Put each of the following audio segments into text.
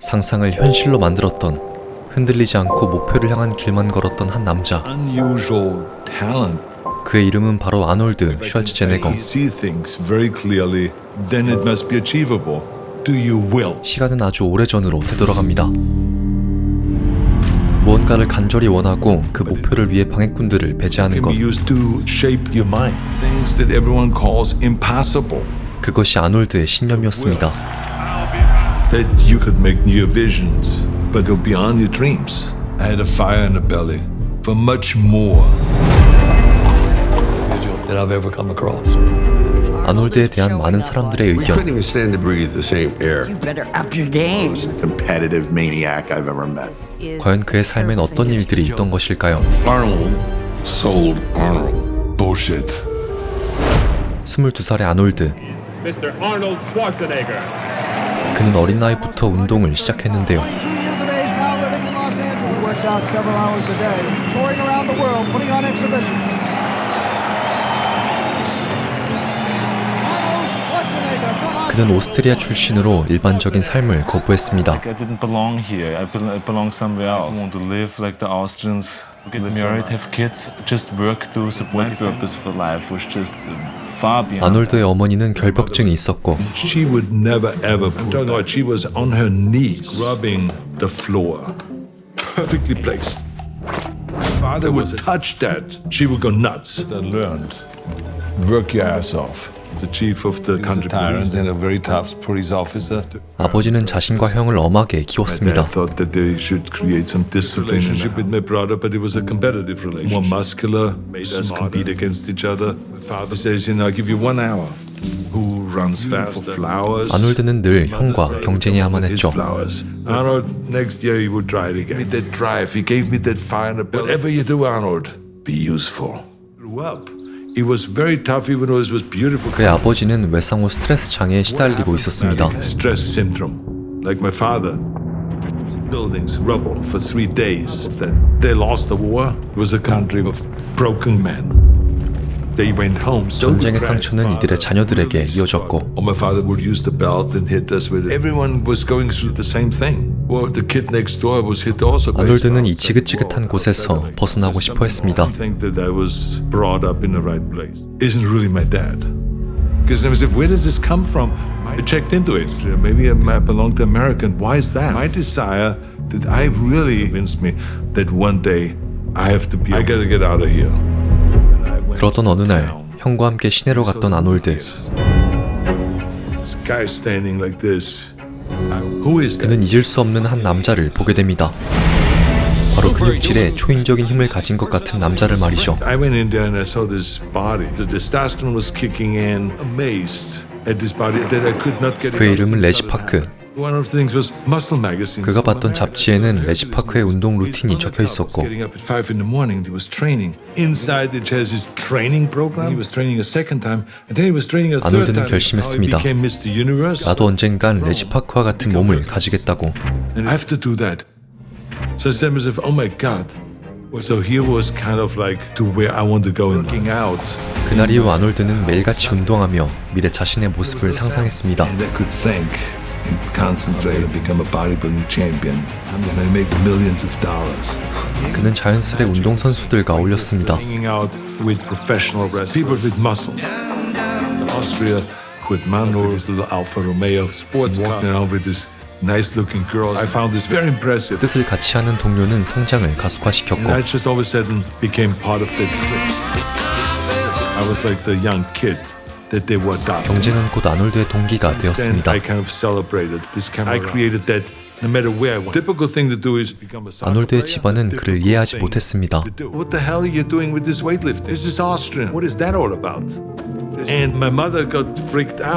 상상을 현실로 만들었던, 흔들리지 않고 목표를 향한 길만 걸었던 한 남자. 그의 이름은 바로 아놀드 슈워제네거. 시간은 아주 오래전으로 되돌아갑니다. 무언가를 간절히 원하고 그 목표를 위해 방해꾼들을 배제하는 것. 그것이 아놀드의 신념이었습니다. That you could make new visions, but go beyond your dreams. I had a fire in the belly for much more than I've ever come across. 아놀드에 대한 많은 사람들의 의견. Couldn't even stand to breathe the same air. You better up your game. Competitive maniac I've ever met. 과연 그의 삶엔 어떤 일들이 있던 것일까요? Arnold sold Arnold. Bullshit. 22살의 아놀드. Mr. Arnold Schwarzenegger. 그는 어린 나이부터 운동을 시작했는데요. 그는 오스트리아 출신으로 일반적인 삶을 거부했습니다. I didn't belong here. I belong somewhere else. I want to live like the Austrians. Get married, have kids, just work to support. My purpose for life was just far beyond. 아놀드의 어머니는 결벽증이 있었고 She would never ever. I'm talking about she was on her knees, rubbing the floor, perfectly placed. Father would touch that, she would go nuts. I learned, work your ass off. The chief of the country tyrant and a very tough police officer. 아버지는 자신과 형을 엄하게 I 키웠습니다. thought that they should create some discipline. Relationship with my brother, but it was a competitive relationship. More muscular, made us compete against each other. Father says, you know, I'll give you 1 hour. Who runs faster? Flowers. 아놀드는 늘 형과 경쟁해야만 했죠. Flowers. Arnold, next year he would try it again. Give me that drive. He gave me that fire in the belly. Whatever you do, Arnold, be useful. Grew up. He was very tough, even though it was beautiful. 그의 아버지는 외상 후 스트레스 장애에 시달리고 있었습니다. Stress syndrome, like my father. Buildings rubble for 3 days. That they lost the war. It was a country of broken men. They went home. So 전쟁의 상처는 이들의 자녀들에게 이어졌고 my father would use the belt and hit us with it. Everyone was going through the same thing. Well, the kid next door was hit also. 아놀드는 이 지긋지긋한 곳에서 벗어나고 싶어 했습니다. I think that I was brought up in the right place. Isn't really my dad. Because I said, where does this come from? I checked into it. Maybe I belong to American. Why is that? My desire that I really convinced me that one day I gotta get out of here. 그러던 어느 날 형과 함께 시내로 갔던 아놀드. 그는 잊을 수 없는 한 남자를 보게 됩니다. 바로 근육질에 초인적인 힘을 가진 것 같은 남자를 말이죠. 그의 이름은 레지 파크. 그가 봤던 잡지에는 레지 파크의 운동 루틴이 적혀 있었고 아놀드는 결심했습니다. 나도 언젠간 레지 파크와 같은 몸을 가지겠다고. 그날 이후 아놀드는 매일같이 운동하며 미래 자신의 모습을 상상했습니다. Concentrate and become a bodybuilding champion. I'm gonna make millions of dollars. 그는 자연스레 운동 선수들과 어울렸습니다. Hanging out with professional wrestlers, people with muscles. Austria, with Manuel, his little Alfa Romeo sports car, walking around with this nice-looking girls. I found this very impressive. 뜻을 같이 하는 동료는 성장을 가속화시켰고 I just all of a sudden became part of that clique. I was like the young kid. 경쟁은 곧 아놀드의 동기가 되었습니다. 아놀드의 집안은 그를 이해하지 못했습니다.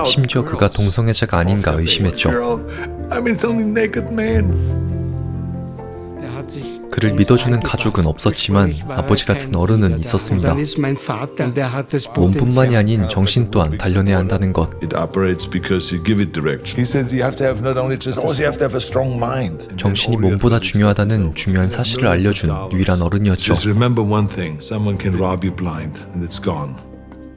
심지어 그가 동성애자가 아닌가 의심했죠. 그를 믿어주는 가족은 없었지만 아버지 같은 어른은 있었습니다. 몸뿐만이 아닌 정신 또한 단련해야 한다는 것. 정신이 몸보다 중요하다는 중요한 사실을 알려준 유일한 어른이었죠.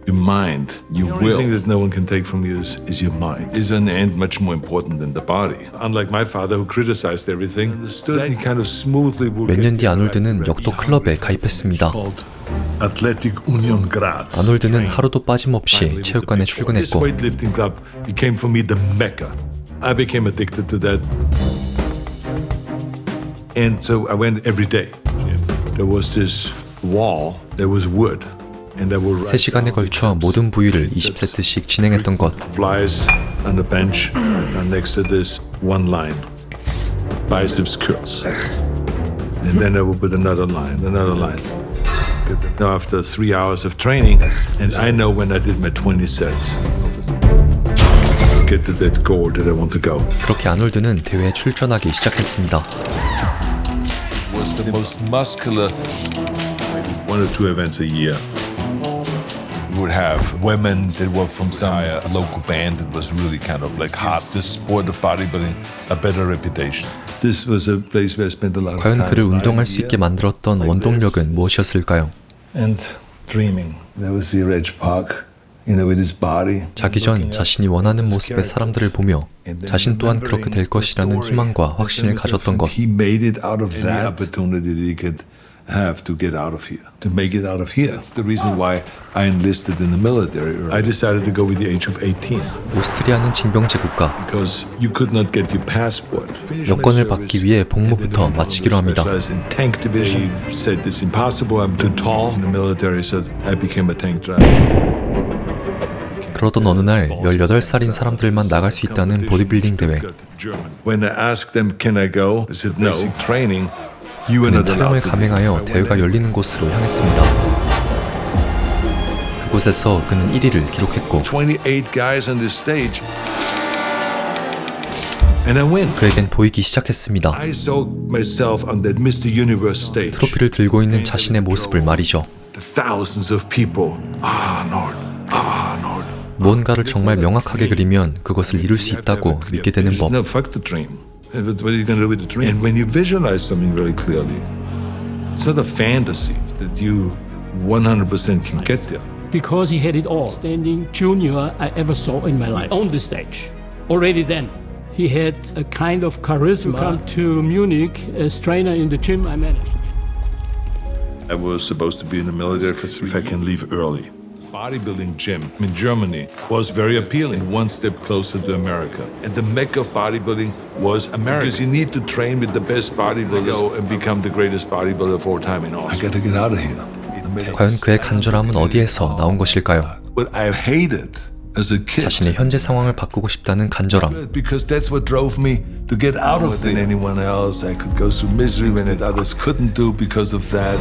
Your mind, your will. The thing that no one can take from you is your mind. Is in the end much more important than the body. Unlike my father who criticized everything, understood he kind of smoothly would. 몇 년 뒤 아놀드는 역도 클럽에 가입했습니다. Athletic Union Graz. 아놀드는 하루도 빠짐없이 체육관에 This 출근했고 weightlifting club became for me the mecca. I became addicted to that. And so I went every day. There was this wall, there was wood. 3시간에 걸쳐 모든 부위를 20세트씩 진행했던 것. Flies on the bench next to this one line. Biceps curls. And then I would put another line. Now after 3 hours of training, and I know when I did my 20 sets. Get to that goal that I want to go. 그렇게 아놀드는 대회에 출전하기 시작했습니다. Was the most muscular, maybe 1 or 2 events a year. We would have women that were from some local band that was really kind of like hot. The sport of bodybuilding, a better reputation. This was a place where I spent a lot of time. 과연 그를 운동할 수 있게 만들었던 원동력은 무엇이었을까요? And dreaming. There was the Reg Park, with his body. 자기 전 자신이 원하는 모습의 사람들을 보며 자신 또한 그렇게 될 것이라는 희망과 확신을 가졌던 것. He made it out of that opportunity that he could have to get out of here, to make it out of here. That's the reason why I enlisted in the military. I decided to go with the age of 18. 오스트리아는 징병제 국가. Because you could not get your passport. 여권을 받기 위해 복무부터 마치기로 합니다. In tank division, said it's impossible. I'm too tall. In the military, so I became a tank driver. 그러던 어느 날 18살인 사람들만 나갈 수 있다는 보디빌딩 대회. When I asked them, can I go? They said, no. Basic training. 그는 타령을 감행하여 대회가 열리는 곳으로 향했습니다. 그곳에서 그는 1위를 기록했고 28 guys on this stage. And I win. 그에겐 보이기 시작했습니다. I saw myself on that Mr. Universe stage. 트로피를 들고 있는 자신의 모습을 말이죠. The thousands of people. Arnold. 무언가를 정말 명확하게 그리면 그것을 이룰 수 있다고 믿게 되는 법. No, fuck the dream. What are you going to do with the dream? And when you visualize something very clearly, it's not a fantasy that you 100% can get there. Because he had it all. Standing junior I ever saw in my life. On the stage. Already then. He had a kind of charisma. To come to Munich as trainer in the gym I managed. I was supposed to be in the military for 3 years. If I can leave early. Bodybuilding gym in Germany was very appealing, one step closer to America. And the mecca of bodybuilding was America. Because you need to train with the best bodybuilders and become the greatest bodybuilder of all time in Austria. I got to get out of here. 과연 그의 간절함은 어디에서 나온 것일까요? What I hated as a kid. 자신의 현재 상황을 바꾸고 싶다는 간절함. Because that's what drove me to get out of than anyone else. I could go through misery when others couldn't do because of that.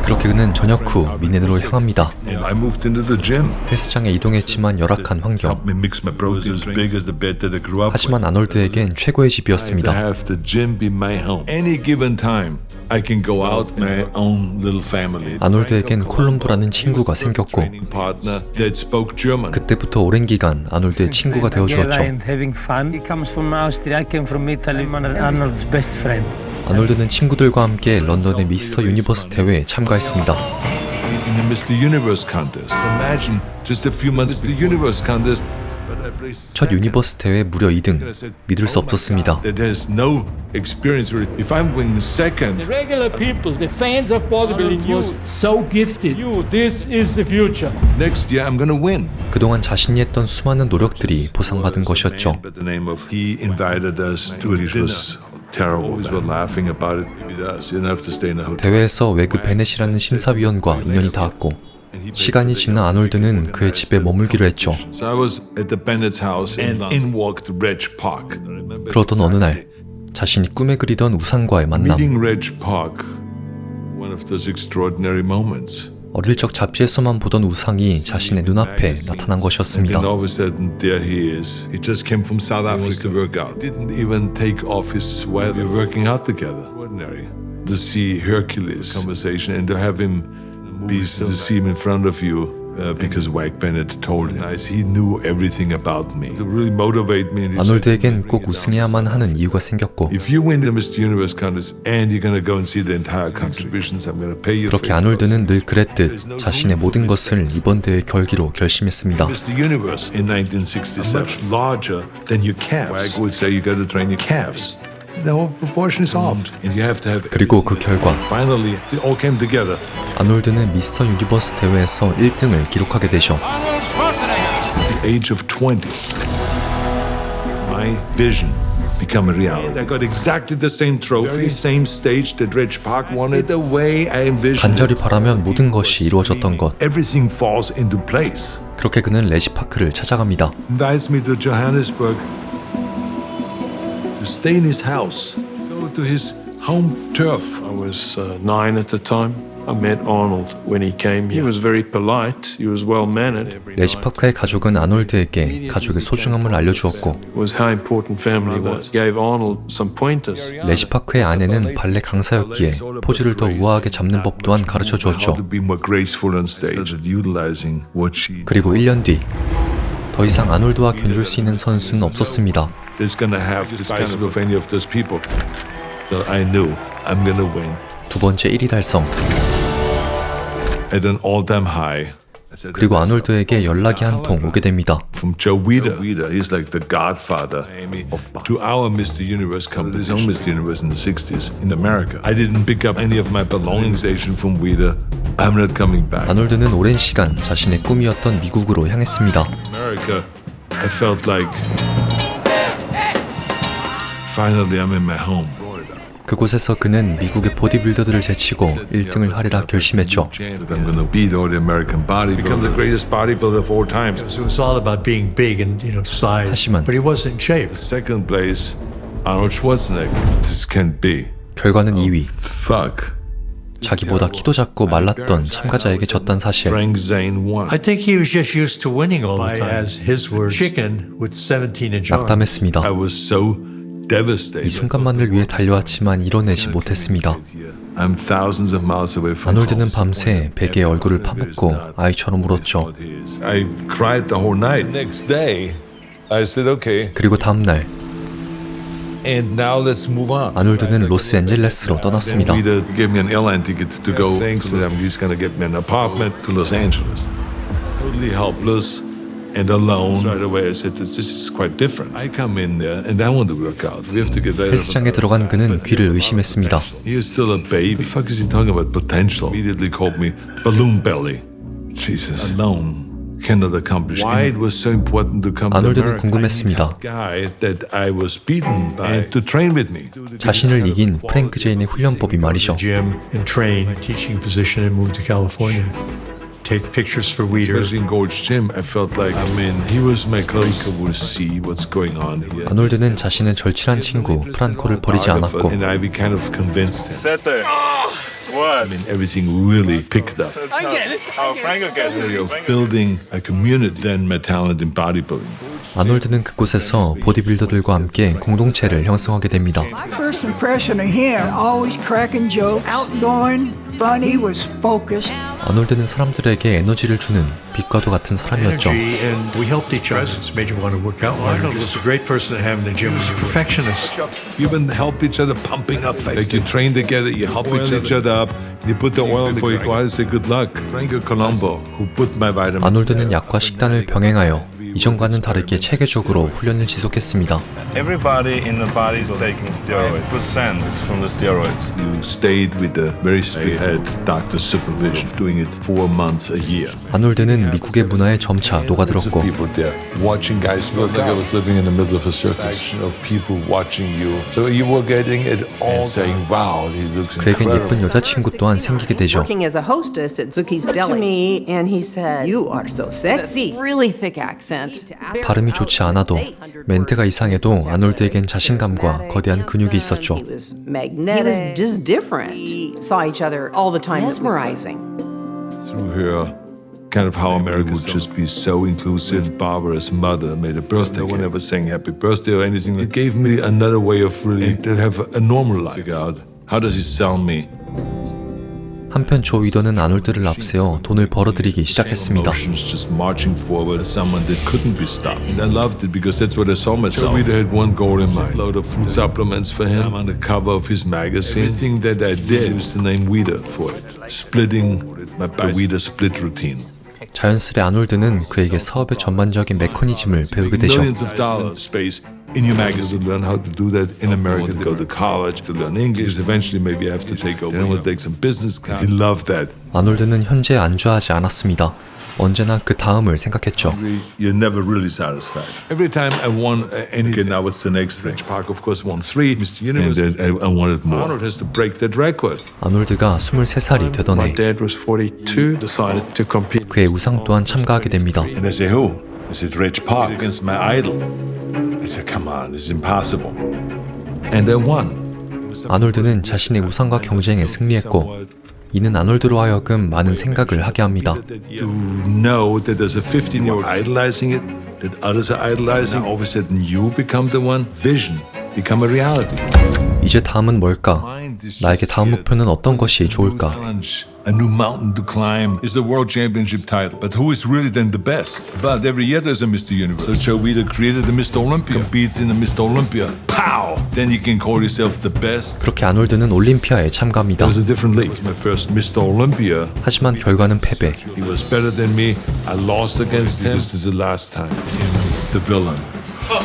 그렇게 그는 전역 후 미넨으로 향합니다. I moved into the gym. 헬스장에 이동했지만 열악한 환경. Helped me mix my proteins as big as the bed that I grew up with. 하지만 아놀드에겐 최고의 집이었습니다. Have the gym be my home. Any given time, I can go out my own little family. 아놀드에겐 콜롬보라는 친구가 생겼고 Partner that spoke German. 그때부터 오랜 기간 아놀드의 친구가 되어주었죠. Having fun. He comes from Austria. I came from Italy. Arnold's best friend. 아놀드는 친구들과 함께 런던의 미스터 유니버스 대회에 참가했습니다. In the Mr. Universe contest. Imagine just a few months the Universe contest. 첫 유니버스 대회 무려 2등. 믿을 수 없었습니다. There's no experience. If I'm winning second. The regular people, the fans of bodybuilding, was so gifted. This is the future. Next year I'm going to win. 그동안 자신이 했던 수많은 노력들이 보상받은 것이었죠. He invited us to it. Terrible. We were laughing about it. You don't have to stay in a hotel. 대회에서 외그 베넷이라는 심사위원과 인연이 닿았고 시간이 지나 아놀드는 그의 집에 머물기로 했죠. So I was at the Bennett's house and in walked Reg Park. 그러던 어느 날 자신이 꿈에 그리던 우상과의 만남. Meeting Reg Park, one of those extraordinary moments. 어릴 적 잡지에서만 보던 우상이 자신의 눈앞에 나타난 것이었습니다. And all of a sudden, there he is. He just came from South Africa to work out. Didn't even take off his sweater. We're working out together. Ordinary. To see Hercules conversation and to have him be to see him in front of you because Wag Bennett told him he knew everything about me. To really motivate me. 아놀드에겐 꼭 우승해야만 하는 이유가 생겼고 If you win the Mr. Universe contest and you're going to go and see the entire contributions, I'm going to pay you. 그렇게 아놀드는 늘 그랬듯 자신의 모든 것을 이번 대회 결기로 결심했습니다. Mr. Universe in 1967 much larger than your calves. Wag would say you got to train your calves. The whole proportion is off, and you have to have. 그리고 그 결과 Finally, it all came together. 아놀드는 미스터 유니버스 대회에서 1등을 기록하게 되죠. At the age of 20, my vision became a reality. I got exactly the same trophy, same stage that Reg Park wanted. The way I envisioned. 간절히 바라면 모든 것이 이루어졌던 것. Everything falls into place. 그렇게 그는 레지 파크를 찾아갑니다. Invites me to Johannesburg to stay in his house, go to his home turf. I was 9 at the time. I met Arnold when he came. He was very polite. He was well mannered. 레지 파크의 가족은 아놀드에게 가족의 소중함을 알려주었고 Was how important family was. Gave Arnold some pointers. 레지 파크의 아내는 발레 강사였기에 포즈를 더 우아하게 잡는 법 또한 가르쳐 주었죠. To be more graceful on stage, utilizing what she. 그리고 1년 뒤 더 이상 아놀드와 견줄 수 있는 선수는 없었습니다. Is going to have decisive of any of those people. So I knew I'm going to win. 두 번째 1위 달성. At an all-time high. 그리고 아놀드에게 연락이 한 통 오게 됩니다. From Joe Weider. He's like the godfather to our Mr. Universe company. His own Mr. Universe in the 60s in America. I didn't pick up any of my belongings from Weider. I'm not coming back. 아놀드는 오랜 시간 자신의 꿈이었던 미국으로 향했습니다. America, I felt like finally I'm in my home. 그곳에서 그는 미국의 보디빌더들을 제치고 1등을 하리라 결심했죠. I'm going to beat all the American bodybuilders. Become the greatest bodybuilder of all time. It was all about being big and size. 하지만 But he wasn't in shape. Second place, Arnold Schwarzenegger. This can't be. 결과는 2위. Fuck. 자기보다 키도 작고 말랐던 참가자에게 졌단 사실. Frank Zane won. I think he was just used to winning all the time. As his words, chicken with 17-inch arms. 낙담했습니다. I was so devastated. 이 순간만을 위해 달려왔지만 이뤄내지 못했습니다. I'm thousands of miles away from 아놀드는 home. 밤새 베개에 얼굴을 파묻고 아이처럼 울었죠. I cried the whole night. Next day, I said, okay. 그리고 다음 날 And now let's move on. 아놀드는 로스앤젤레스로 떠났습니다. He gave me an airline ticket to go. Thanks to them, he's going to get me an apartment to Los Angeles. Totally helpless and alone. Right away, I said, this is quite different. I come in there and I want to work out. We have to get that. 헬스장에 들어간 그는 귀를 의심했습니다. He is still a baby. The fuck is he talking about potential? Immediately called me balloon belly. Jesus. Alone. Cannot accomplish. Why it was so important to come to 아놀드는 America. 궁금했습니다. Guy that I was beaten by to train with me. 자신을 이긴 프랭크 제인의 훈련법이 말이죠. Gym and train, teaching position and moved to California. Take pictures for Weider. Especially in Gold's Gym, I felt like he was my closer. Would see what's going on here. 아놀드는 자신의 절친한 친구 프란코를 버리지 않았고 And I be kind of convinced him. Sit there. What? I mean, everything really picked up. I get it. How Franco gets it. Of building a community, then my talent in bodybuilding. 아놀드는 그곳에서 보디빌더들과 함께 공동체를 형성하게 됩니다. My first impression of him, always cracking jokes, outgoing, funny, he was focused. 아놀드는 사람들에게 에너지를 주는 빛과도 같은 사람이었죠. And we helped each other. It's made you want to work out harder. Arnold was a great person to have in the gym. He was a perfectionist. You even help each other pumping up. Like you train together, you help each other up. You put the oil before you go out and say good luck. Franco Colombo, who put my vitamins. 아놀드는 약과 식단을 병행하여 이전과는 다르게 체계적으로 훈련을 지속했습니다. Everybody in the body is taking steroids. 5% from the steroids. You stayed with the very strict head doctor supervision, doing it 4 months a year. 아놀드는 미국의 문화에 점차 녹아들었고 People there watching guys felt like I was living in the middle of a circus of people watching you. So you were getting it all saying, "Wow, he looks 그에겐 incredible." 예쁜 여자친구 또한 생기게 되죠. Working as a hostess at Zuki's Deli. To me, and he said, "You are so sexy." Really thick accent. 발음이 좋지 않아도 멘트가 이상해도 아놀드에겐 자신감과 거대한 근육이 있었죠. He was magnetic. He was just different. We saw each other all the time. Mesmerizing. Through her, kind of how America would just be so inclusive. Barbara's mother made a birthday. No one ever sang happy birthday or anything. It gave me another way of really to have a normal life. Figure out how does he sell me? 한편 조 위더는 아놀드를 앞세워 돈을 벌어들이기 시작했습니다. Just marching forward, someone that couldn't be stopped. And I loved it because that's what I saw myself. Joe Weider had one goal in mind. A load of food supplements for him. I'm on the cover of his magazine. Everything that I did was the name Weider for it. Splitting my Weider split routine. 자연스레 아놀드는 그에게 사업의 전반적인 메커니즘을 배우게 되죠. Millions of dollars space in your magazine to learn how to do that in America, to go to college, to learn English. Eventually, maybe I have to take over. Then we'll take some business class. He loved that. 아놀드는 현재 안주하지 않았습니다. 언제나 그 다음을 생각했죠. You're never really satisfied. Every time I won anything, now what's the next thing? Park, of course, won 3 Mr. Universe, and then I wanted more. Arnold has to break that record. 아놀드가 23살이 되던 해 My dad was 42, decided to compete. 그의 우상 또한 참가하게 됩니다. And I say, who? I said, Rich Park against my idol. I said, come on, this is impossible. And I won. 아놀드는 자신의 우상과 경쟁에 승리했고 이는 아놀드로 하여금 많은 생각을 하게 합니다. To know that there's a 15-year-old idolizing it, that others are idolizing, all of a sudden you become the one, vision become a reality. 이제 다음은 뭘까? 나에게 다음 목표는 어떤 것이 좋을까? A new mountain to climb is the world championship title. But who is really then the best? But every year there's a Mr. Universe. So Joe Weider created the Mr. Olympia, competes in the Mr. Olympia. Pow! Then you can call yourself the best. 그렇게 아놀드는 올림피아에 참가합니다. It was a different league. It was my first Mr. Olympia. 하지만 결과는 패배. He was better than me. I lost against him. This is the last time. The villain.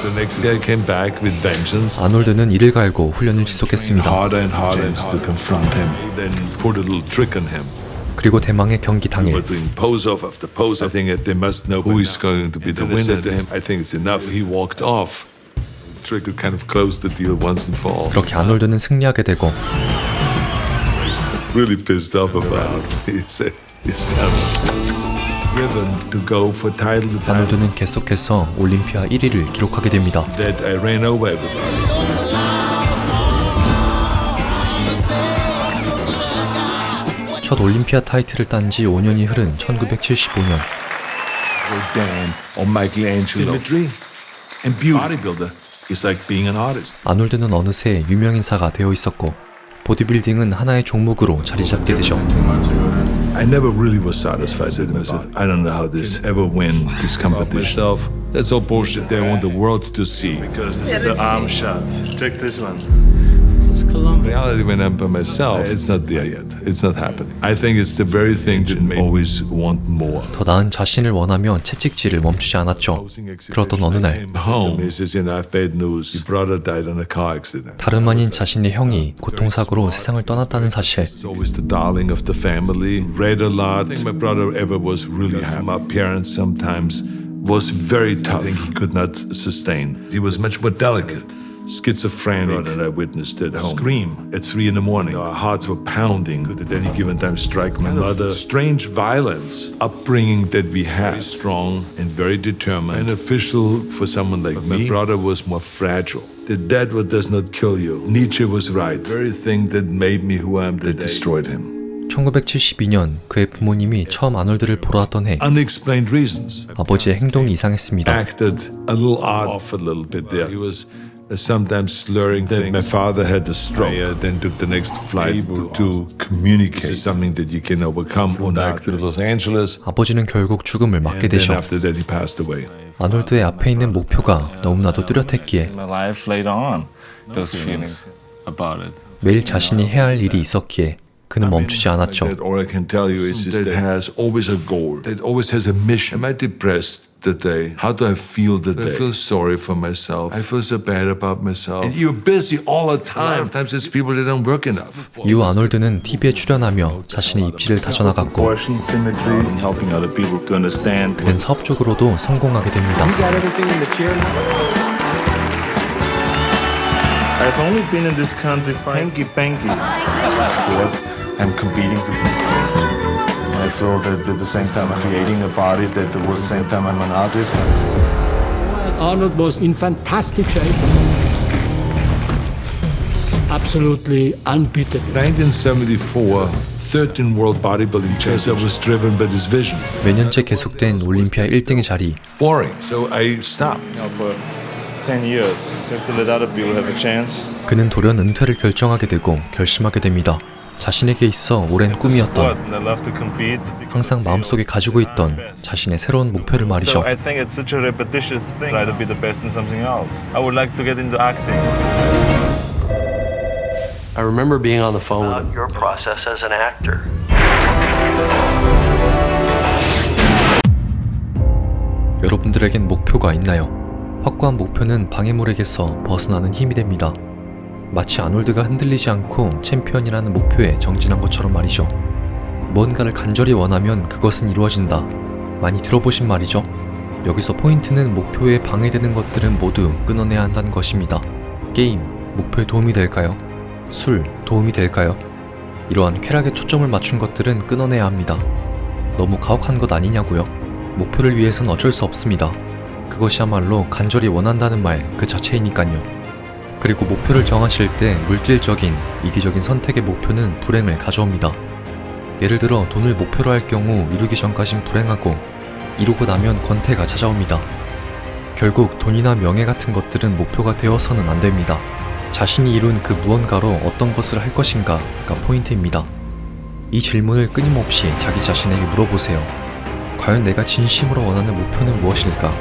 The next year I came back with vengeance. 아놀드는 이를 갈고 훈련을 지속했습니다. Harder and harder to confront him. Then put a little trick on him. 그리고 대망의 경기 당일 We're doing pose off after pose. I think that they must know who is going to be the winner. I think it's enough. He walked off. Trick to kind of close the deal once and for all. 그렇게 아놀드는 승리하게 되고 Really pissed off about it. He said, driven to go for title to title. 아놀드는 계속해서 올림피아 1위를 기록하게 됩니다. That I ran over everybody. 첫 올림피아 타이틀을 딴 지 5년이 흐른 1975년 Dan or Michelangelo. Symmetry and beauty. Bodybuilder is like being an artist. 아놀드는 어느새 유명인사가 되어 있었고 보디빌딩은 하나의 종목으로 자리 잡게 되죠. I never really was satisfied with him. I said, I don't know how this ever win this competition. That's all bullshit. They want the world to see. Because this is an arm shot. Check this one. In reality, when I'm by myself, it's not there yet. It's not happening. I think it's the very thing that made me always want more. 더 나은 자신을 원하며 채찍질을 멈추지 않았죠. 그러던 어느 날 다름 아닌 자신의 형이 교통사고로 세상을 떠났다는 사실. Always the darling of the family. Read a lot. I think my brother ever was really happy. My parents sometimes was very tough. I think he could not sustain. He was much more delicate. Schizophrenic that I witnessed at home. Scream at 3 a.m. Our hearts were pounding. Could at any given time strike my mother. Strange violence. Upbringing that we had. Very strong and very determined. Beneficial for someone like me. My brother was more fragile. The dead what does not kill you. Nietzsche was right. The very thing that made me who I am that destroyed him. 1972년 그의 부모님이 처음 아놀드를 보러 왔던 해 Unexplained reasons. 아버지의 행동이 이상했습니다. Acted a little off a little bit there. He was sometimes slurring things. My father had a stroke, then took the next flight to communicate. This is something that you can overcome. Back to Los Angeles. 아버지는 결국 죽음을 맞게 되죠. After that, he passed away. 아놀드의 앞에 있는 목표가 너무나도 뚜렷했기에 매일 자신이 해야 할 일이 있었기에 그는 멈추지 않았죠. All I can tell you is that it has always a goal. That always has a mission. Am I depressed today? How do I feel today? I feel sorry for myself. I feel so bad about myself. And you're busy all the time. Sometimes it's people that don't work enough. 이후 아놀드는 TV에 출연하며 자신의 입지를 다져나갔고 그는 사업적으로도 성공하게 됩니다. I've only been in this country for hanky-panky. I'm competing to and I feel that at the same time I'm creating a body that was the same time I'm an artist. Arnold was in fantastic shape. Absolutely unbeatable. 1974, 13 World Bodybuilding Championships. I was driven by this vision. 매년째 계속된 올림피아 1등의 자리. Boring. So I stopped. For 10 years, you have to let other people have a chance. 그는 돌연 은퇴를 결정하게 되고 결심하게 됩니다. 자신에게 있어 오랜 꿈이었던, 항상 마음속에 가지고 있던 자신의 새로운 목표를 말이죠. I think it's such a repetitious thing. Try to be the best in something else. I would like to get into acting. I remember being on the phone with him. Your process as an actor. 여러분들에겐 목표가 있나요? 확고한 목표는 방해물에게서 벗어나는 힘이 됩니다. 마치 아놀드가 흔들리지 않고 챔피언이라는 목표에 정진한 것처럼 말이죠. 무언가를 간절히 원하면 그것은 이루어진다. 많이 들어보신 말이죠. 여기서 포인트는 목표에 방해되는 것들은 모두 끊어내야 한다는 것입니다. 게임, 목표에 도움이 될까요? 술, 도움이 될까요? 이러한 쾌락에 초점을 맞춘 것들은 끊어내야 합니다. 너무 가혹한 것 아니냐고요? 목표를 위해선 어쩔 수 없습니다. 그것이야말로 간절히 원한다는 말 그 자체이니깐요. 그리고 목표를 정하실 때 물질적인, 이기적인 선택의 목표는 불행을 가져옵니다. 예를 들어 돈을 목표로 할 경우 이루기 전까진 불행하고 이루고 나면 권태가 찾아옵니다. 결국 돈이나 명예 같은 것들은 목표가 되어서는 안 됩니다. 자신이 이룬 그 무언가로 어떤 것을 할 것인가가 포인트입니다. 이 질문을 끊임없이 자기 자신에게 물어보세요. 과연 내가 진심으로 원하는 목표는 무엇일까?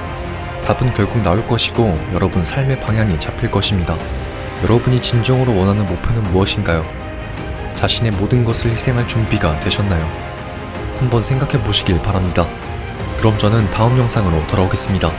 답은 결국 나올 것이고 여러분 삶의 방향이 잡힐 것입니다. 여러분이 진정으로 원하는 목표는 무엇인가요? 자신의 모든 것을 희생할 준비가 되셨나요? 한번 생각해 보시길 바랍니다. 그럼 저는 다음 영상으로 돌아오겠습니다.